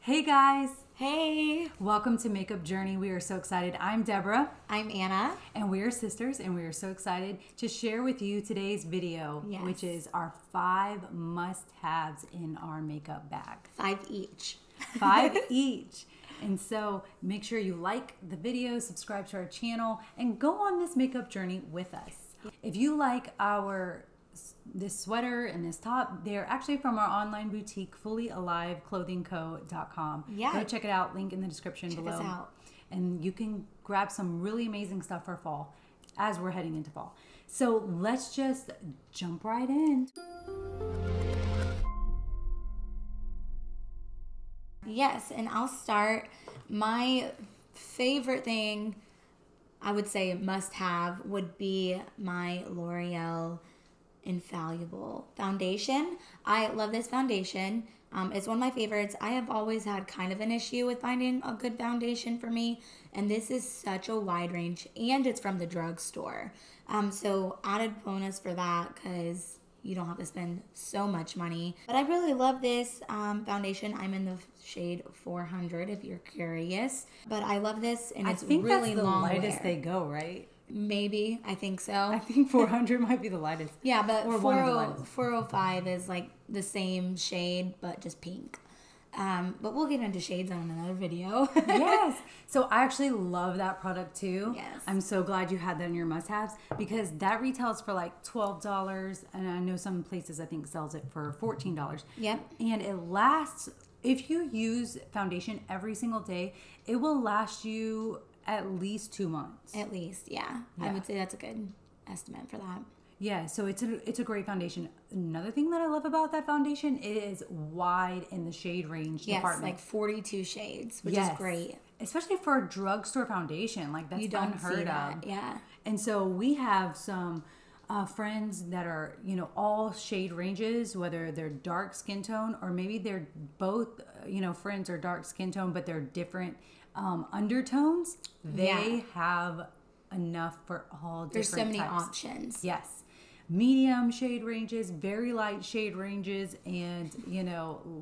Hey guys! Hey! Welcome to Makeup Journey. We are so excited. I'm Deborah. I'm Anna. And we are sisters, and we are so excited to share with you today's video, which is our 5 must-haves in our makeup bag. 5 each. 5 each. And so make sure you like the video, subscribe to our channel, and go on this makeup journey with us. If you like this sweater and this top, they're actually from our online boutique, fullyaliveclothingco.com. Yeah. Go check it out. Link in the description below. Check us out. And you can grab some really amazing stuff for fall as we're heading into fall. So let's just jump right in. Yes, and I'll start. My favorite thing, I would say must have, would be my L'Oreal Infallible foundation. I love this foundation. It's one of my favorites. I have always had kind of an issue with finding a good foundation for me, and this is such a wide range, and it's from the drugstore. So added bonus for that because you don't have to spend so much money. But I really love this foundation. I'm in the shade 400 if you're curious. But I love this, and it's really long. I think that's the lightest they go, right? Maybe. I think so. I think 400 might be the lightest. Yeah, but 405 is like the same shade, but just pink. But we'll get into shades on another video. Yes. So I actually love that product too. Yes. I'm so glad you had that in your must-haves because that retails for like $12, and I know some places I think sells it for $14. Yep. And it lasts, if you use foundation every single day, it will last you at least 2 months. At least, yeah. I would say that's a good estimate for that. Yeah, so it's a great foundation. Another thing that I love about that foundation is wide in the shade range department. Like 42 shades, which is great. Especially for a drugstore foundation, like that's unheard of. Yeah. And so we have some friends that are, all shade ranges, whether they're dark skin tone or maybe they're both, friends are dark skin tone, but they're different undertones. They have enough for all different There's so many types. options. Yes. Medium shade ranges, very light shade ranges, and,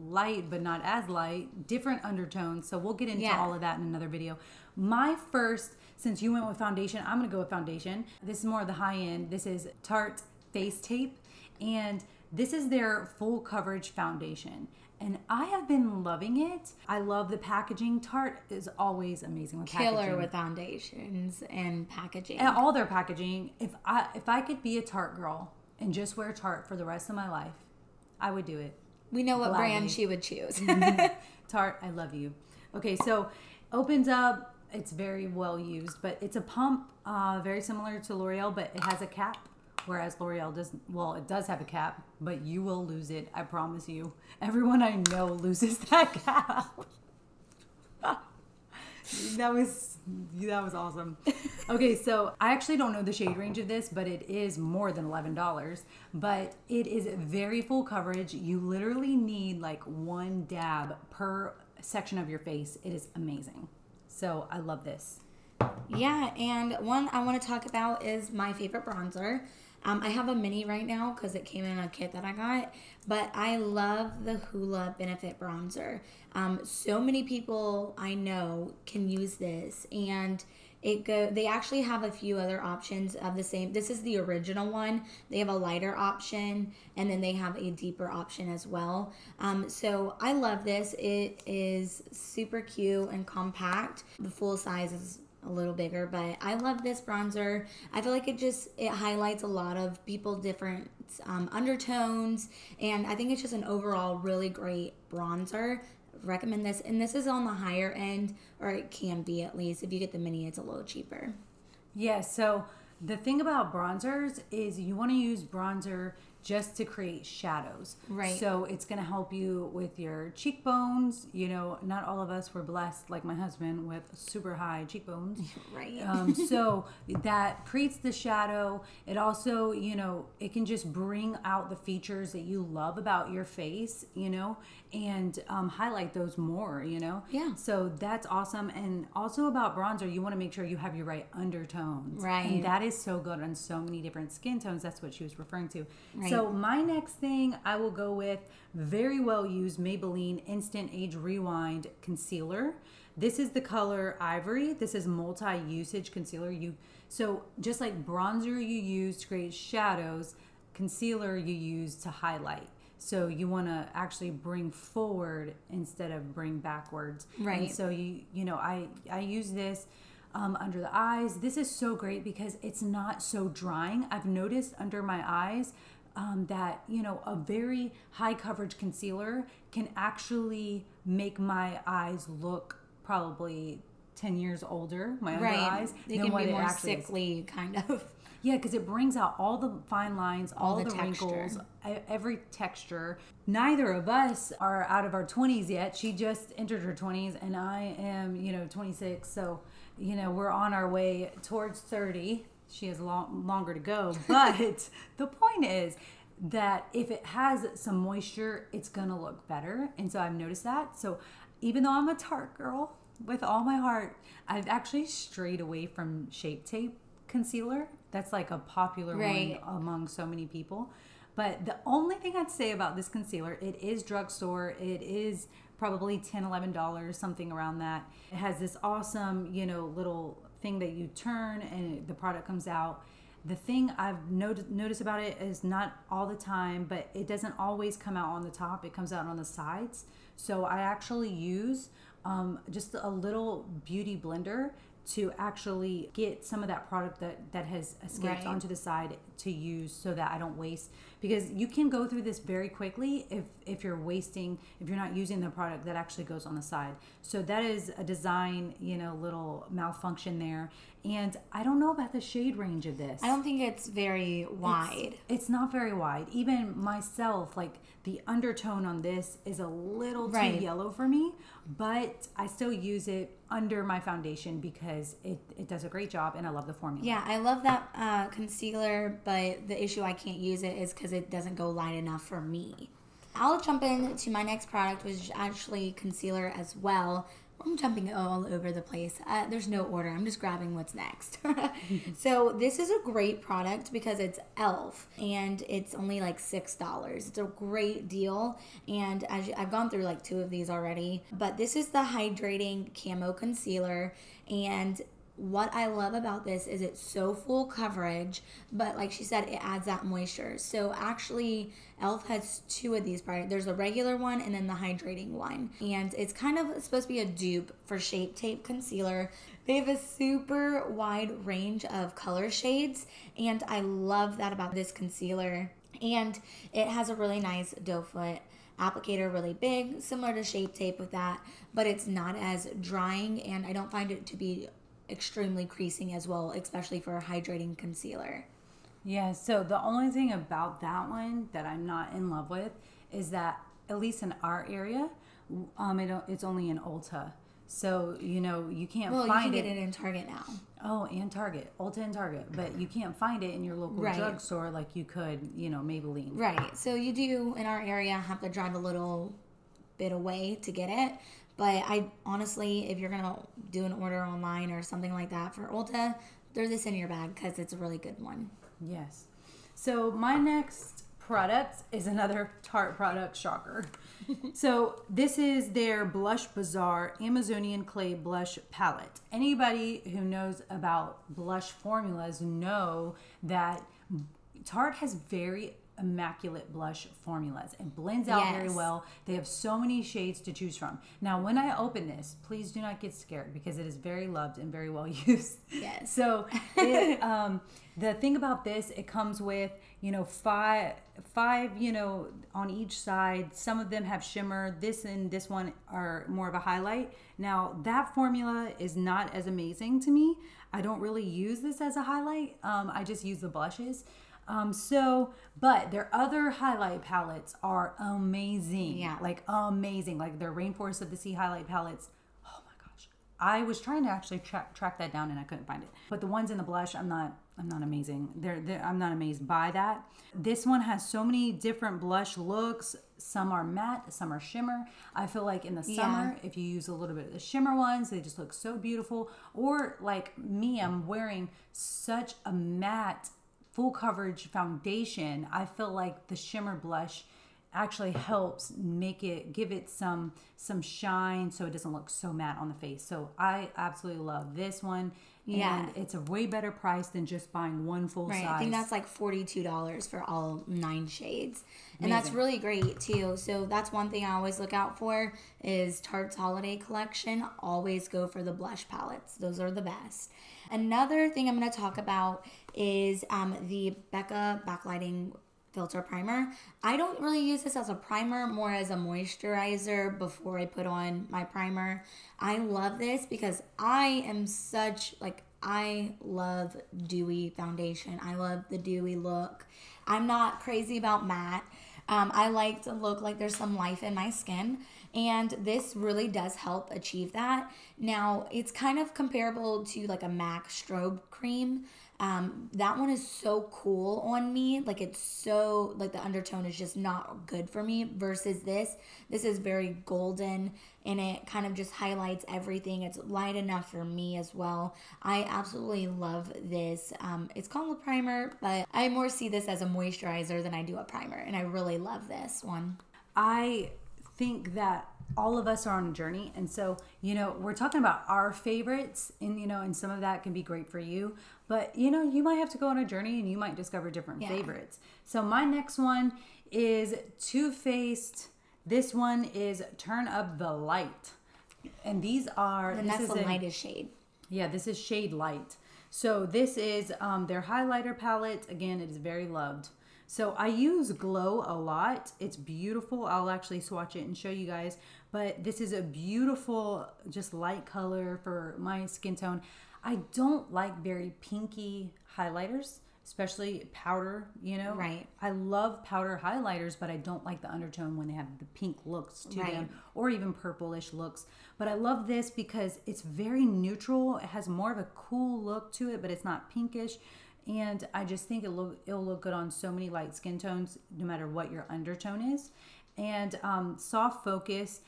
light but not as light, different undertones. So we'll get into all of that in another video. My first, since you went with foundation, I'm going to go with foundation. This is more of the high end. This is Tarte Face Tape, and this is their full coverage foundation. And I have been loving it. I love the packaging. Tarte is always amazing with packaging. Killer with foundations and packaging. And all their packaging. If I could be a Tarte girl and just wear Tarte for the rest of my life, I would do it. We know what brand she would choose. Tarte, I love you. Okay, so opens up. It's very well used, but it's a pump, very similar to L'Oreal, but it has a cap. Whereas L'Oreal doesn't, it does have a cap, but you will lose it. I promise you. Everyone I know loses that cap. That was awesome. Okay, so I actually don't know the shade range of this, but it is more than $11. But it is very full coverage. You literally need like 1 dab per section of your face. It is amazing. So I love this. Yeah, and one I want to talk about is my favorite bronzer. I have a mini right now because it came in a kit that I got, but I love the Hoola Benefit Bronzer. So many people I know can use this, and they actually have a few other options of the same. This is the original one. They have a lighter option, and then they have a deeper option as well. So I love this. It is super cute and compact. The full size is a little bigger, but I love this bronzer. I feel like it highlights a lot of people different undertones, and I think it's just an overall really great bronzer. Recommend this, and this is on the higher end, or it can be at least. If you get the mini, it's a little cheaper. Yeah, so the thing about bronzers is you want to use bronzer just to create shadows. Right. So it's going to help you with your cheekbones. Not all of us were blessed, like my husband, with super high cheekbones. Right. So that creates the shadow. It also, it can just bring out the features that you love about your face, and highlight those more, Yeah. So that's awesome. And also about bronzer, you want to make sure you have your right undertones. Right. And that is so good on so many different skin tones. That's what she was referring to. Right. So my next thing I will go with very well used Maybelline Instant Age Rewind Concealer. This is the color Ivory. This is multi-usage concealer. So just like bronzer you use to create shadows, concealer you use to highlight. So you want to actually bring forward instead of bring backwards. Right. And so I use this under the eyes. This is so great because it's not so drying. I've noticed under my eyes that a very high coverage concealer can actually make my eyes look probably 10 years older, my under eyes, they than can what be it more actually sickly is. kind of. Yeah, because it brings out all the fine lines, all the wrinkles, every texture. Neither of us are out of our 20s yet. She just entered her 20s, and I am, 26. So, we're on our way towards 30. She has longer to go. But the point is that if it has some moisture, it's going to look better. And so I've noticed that. So even though I'm a Tarte girl with all my heart, I've actually strayed away from Shape Tape concealer. That's like a popular one among so many people. But the only thing I'd say about this concealer, it is drugstore. It is probably $10, $11, something around that. It has this awesome, little thing that you turn and the product comes out. The thing I've noticed about it is not all the time, but it doesn't always come out on the top. It comes out on the sides. So I actually use just a little beauty blender to actually get some of that product that has escaped onto the side to use so that I don't waste. Because you can go through this very quickly if you're not using the product that actually goes on the side. So that is a design, little malfunction there. And I don't know about the shade range of this. I don't think it's very wide. It's not very wide. Even myself, like the undertone on this is a little too yellow for me, but I still use it under my foundation because it does a great job and I love the formula. Yeah, I love that concealer, but the issue I can't use it is because it doesn't go light enough for me. I'll jump into my next product, which is actually concealer as well. I'm jumping all over the place. There's no order. I'm just grabbing what's next. So this is a great product because it's e.l.f. and it's only like $6. It's a great deal. And I've gone through like 2 of these already. But this is the Hydrating Camo Concealer. And what I love about this is it's so full coverage, but like she said, it adds that moisture. So actually, e.l.f. has 2 of these products. There's a regular one and then the hydrating one. And it's kind of supposed to be a dupe for Shape Tape Concealer. They have a super wide range of color shades, and I love that about this concealer. And it has a really nice doe foot applicator, really big, similar to Shape Tape with that, but it's not as drying, and I don't find it to be extremely creasing as well, especially for a hydrating concealer. Yeah, so the only thing about that one that I'm not in love with is that, at least in our area, it's only in Ulta. So, you can't find it. You can get it in Target now. Oh, and Target. Ulta and Target. But you can't find it in your local drugstore like you could, Maybelline. Right. So you do, in our area, have to drive a little bit away to get it. But I honestly, if you're going to do an order online or something like that for Ulta, throw this in your bag because it's a really good one. Yes. So my next product is another Tarte product, shocker. So this is their Blush Bazaar Amazonian Clay Blush Palette. Anybody who knows about blush formulas know that Tarte has very immaculate blush formulas. It blends out very well. They have so many shades to choose from. Now, when I open this, please do not get scared because it is very loved and very well used. Yes. So the thing about this, it comes with, five, on each side. Some of them have shimmer. This and this one are more of a highlight. Now, that formula is not as amazing to me. I don't really use this as a highlight. I just use the blushes. But their other highlight palettes are amazing. Yeah. Like amazing. Like their Rainforest of the Sea highlight palettes. Oh my gosh. I was trying to actually track that down and I couldn't find it. But the ones in the blush, I'm not amazing. I'm not amazed by that. This one has so many different blush looks. Some are matte, some are shimmer. I feel like in the summer, if you use a little bit of the shimmer ones, they just look so beautiful. Or like me, I'm wearing such a matte full coverage foundation, I feel like the shimmer blush actually helps give it some shine, so it doesn't look so matte on the face. So I absolutely love this one. And it's a way better price than just buying one full size. I think that's like $42 for all 9 shades. And that's really great too. So that's one thing I always look out for is Tarte's holiday collection. Always go for the blush palettes. Those are the best. Another thing I'm going to talk about is the Becca Backlighting Filter Primer. I don't really use this as a primer, more as a moisturizer before I put on my primer. I love this because I love dewy foundation. I love the dewy look. I'm not crazy about matte. I like to look like there's some life in my skin, and this really does help achieve that. Now, it's kind of comparable to like a MAC strobe cream. That one is so cool on me. Like, it's so, like, the undertone is just not good for me versus this. This is very golden, and it kind of just highlights everything. It's light enough for me as well. I absolutely love this. It's called a primer, but I more see this as a moisturizer than I do a primer, and I really love this one. I think that all of us are on a journey, and so we're talking about our favorites, and and some of that can be great for you, but you might have to go on a journey and you might discover different favorites. So my next one is Too Faced. This one is Turn Up the Light, and that's the lightest shade. Yeah, this is shade light. So this is their highlighter palette. Again, it is very loved. So I use Glow a lot. It's beautiful. I'll actually swatch it and show you guys. But this is a beautiful, just light color for my skin tone. I don't like very pinky highlighters, especially powder, Right. I love powder highlighters, but I don't like the undertone when they have the pink looks to them, or even purplish looks. But I love this because it's very neutral. It has more of a cool look to it, but it's not pinkish. And I just think it'll look good on so many light skin tones, no matter what your undertone is. And Soft Focus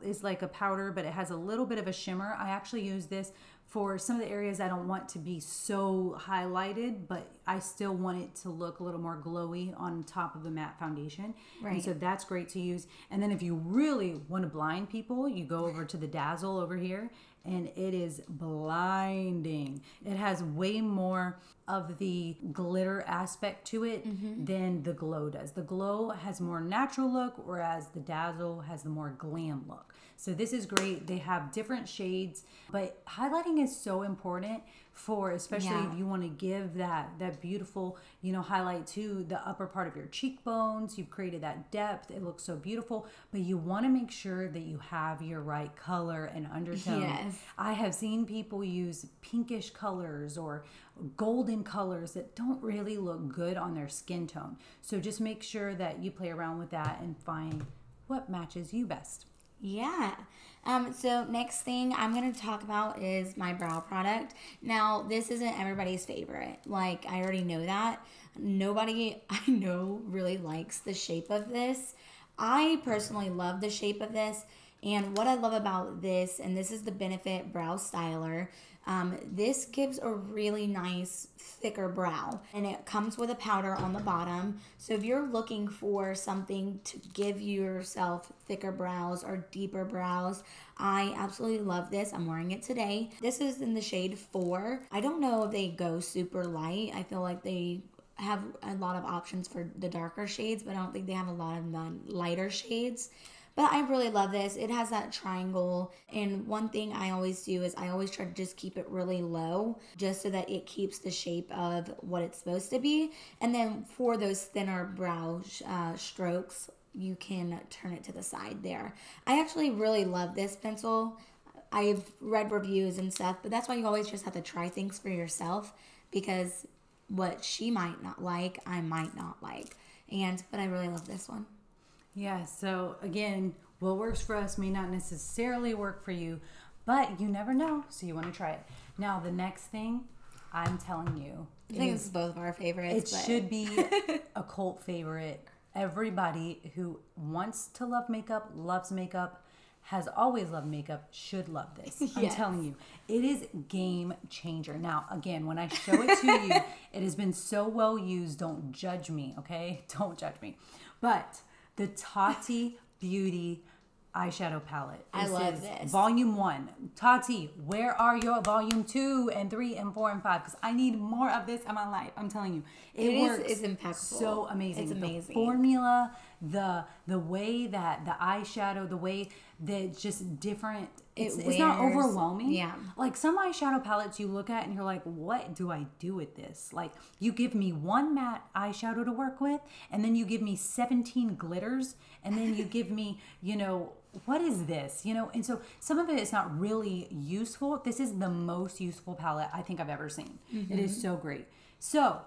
is like a powder, but it has a little bit of a shimmer. I actually use this for some of the areas I don't want to be so highlighted, but I still want it to look a little more glowy on top of the matte foundation. Right. And so that's great to use. And then if you really want to blind people, you go over to the Dazzle over here, and it is blinding. It has way more of the glitter aspect to it than the Glow does. The Glow has more natural look, whereas the Dazzle has the more glam look. So this is great. They have different shades, but highlighting is so important for, especially if you want to give that beautiful, highlight to the upper part of your cheekbones. You've created that depth. It looks so beautiful, but you want to make sure that you have your right color and undertone. Yes. I have seen people use pinkish colors or golden colors that don't really look good on their skin tone. So just make sure that you play around with that and find what matches you best. Yeah. So next thing I'm going to talk about is my brow product. Now, this isn't everybody's favorite. Like, I already know that. Nobody I know really likes the shape of this. I personally love the shape of this. And what I love about this, and this is the Benefit Brow Styler, this gives a really nice thicker brow, and it comes with a powder on the bottom. So if you're looking for something to give yourself thicker brows or deeper brows, I absolutely love this. I'm wearing it today. This is in the shade 4. I don't know if they go super light. I feel like they have a lot of options for the darker shades, but I don't think they have a lot of the lighter shades. But I really love this. It has that triangle. And one thing I always do is I always try to just keep it really low, just so that it keeps the shape of what it's supposed to be. And then for those thinner brow strokes, you can turn it to the side there. I actually really love this pencil. I've read reviews and stuff, but that's why you always just have to try things for yourself, because what she might not like, I might not like. But I really love this one. Yeah, so again, what works for us may not necessarily work for you, but you never know, so you want to try it. Now, the next thing, I'm telling you, I think it's both of our favorites. It should be a cult favorite. Everybody who wants to love makeup, loves makeup, has always loved makeup should love this. I'm telling you, it is game changer. Now, again, when I show it to you, it has been so well used. Don't judge me, okay? Don't judge me. But the Tati Beauty eyeshadow palette. I love this. Volume 1. Tati, where are your volume 2 and 3 and 4 and 5? Because I need more of this in my life. I'm telling you. It's impeccable. So amazing. It's amazing. The formula, the way that the eyeshadow, the way that it's just different. It's not overwhelming. Yeah. Like some eyeshadow palettes you look at and you're like, what do I do with this? Like you give me one matte eyeshadow to work with, and then you give me 17 glitters, and then you give me, what is this? And so some of it is not really useful. This is the most useful palette I think I've ever seen. Mm-hmm. It is so great. So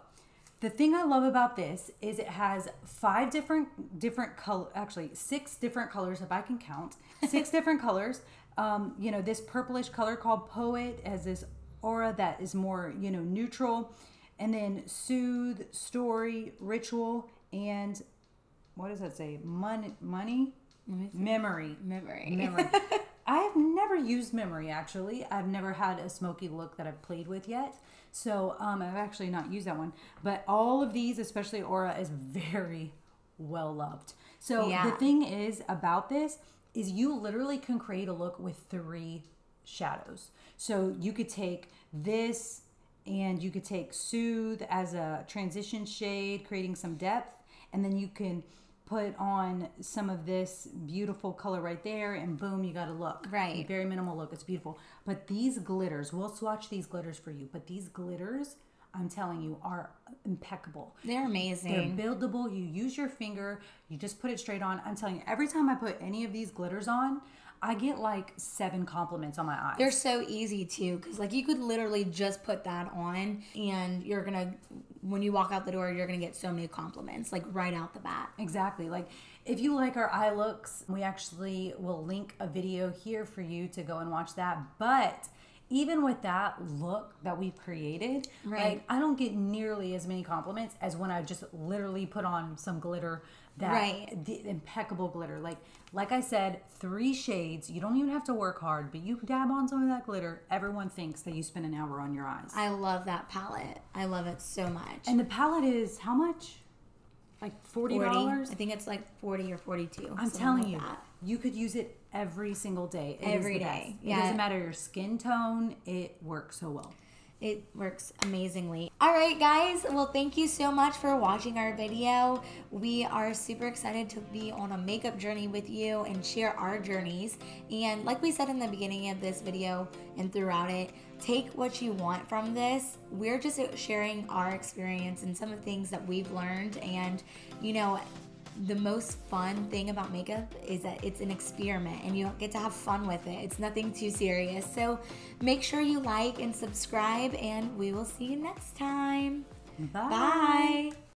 the thing I love about this is it has 5 different color, actually 6 different colors if I can count. 6 different colors. This purplish color called Poet has this aura that is more, neutral. And then Soothe, Story, Ritual, and what does that say? Money? Memory. I have never used Memory, actually. I've never had a smoky look that I've played with yet. So I've actually not used that one. But all of these, especially Aura, is very well loved. So the thing is about this is you literally can create a look with 3 shadows. So you could take this and you could take Soothe as a transition shade, creating some depth. And then you can put on some of this beautiful color right there, and boom, you got a look. Right. Very minimal look. It's beautiful. But these glitters, we'll swatch these glitters for you, but these glitters, I'm telling you, are impeccable. They're amazing. They're buildable. You use your finger. You just put it straight on. I'm telling you, every time I put any of these glitters on, I get like 7 compliments on my eyes. They're so easy too, because like you could literally just put that on and you're gonna, when you walk out the door, you're gonna get so many compliments, like right out the bat. Exactly. Like if you like our eye looks, we actually will link a video here for you to go and watch that. But even with that look that we've created, like I don't get nearly as many compliments as when I just literally put on some glitter. The impeccable glitter. Like I said, 3 shades. You don't even have to work hard, but you dab on some of that glitter. Everyone thinks that you spent an hour on your eyes. I love that palette. I love it so much. And the palette is how much? Like $40? I think it's like 40 or 42. I'm telling you, you could use it every single day. Every day. It doesn't matter your skin tone. It works so well. It works amazingly. All right, guys. Well, thank you so much for watching our video. We are super excited to be on a makeup journey with you and share our journeys. And like we said in the beginning of this video and throughout it, take what you want from this. We're just sharing our experience and some of the things that we've learned. And, the most fun thing about makeup is that it's an experiment and you get to have fun with it. It's nothing too serious. So make sure you like and subscribe, and we will see you next time. Bye. Bye.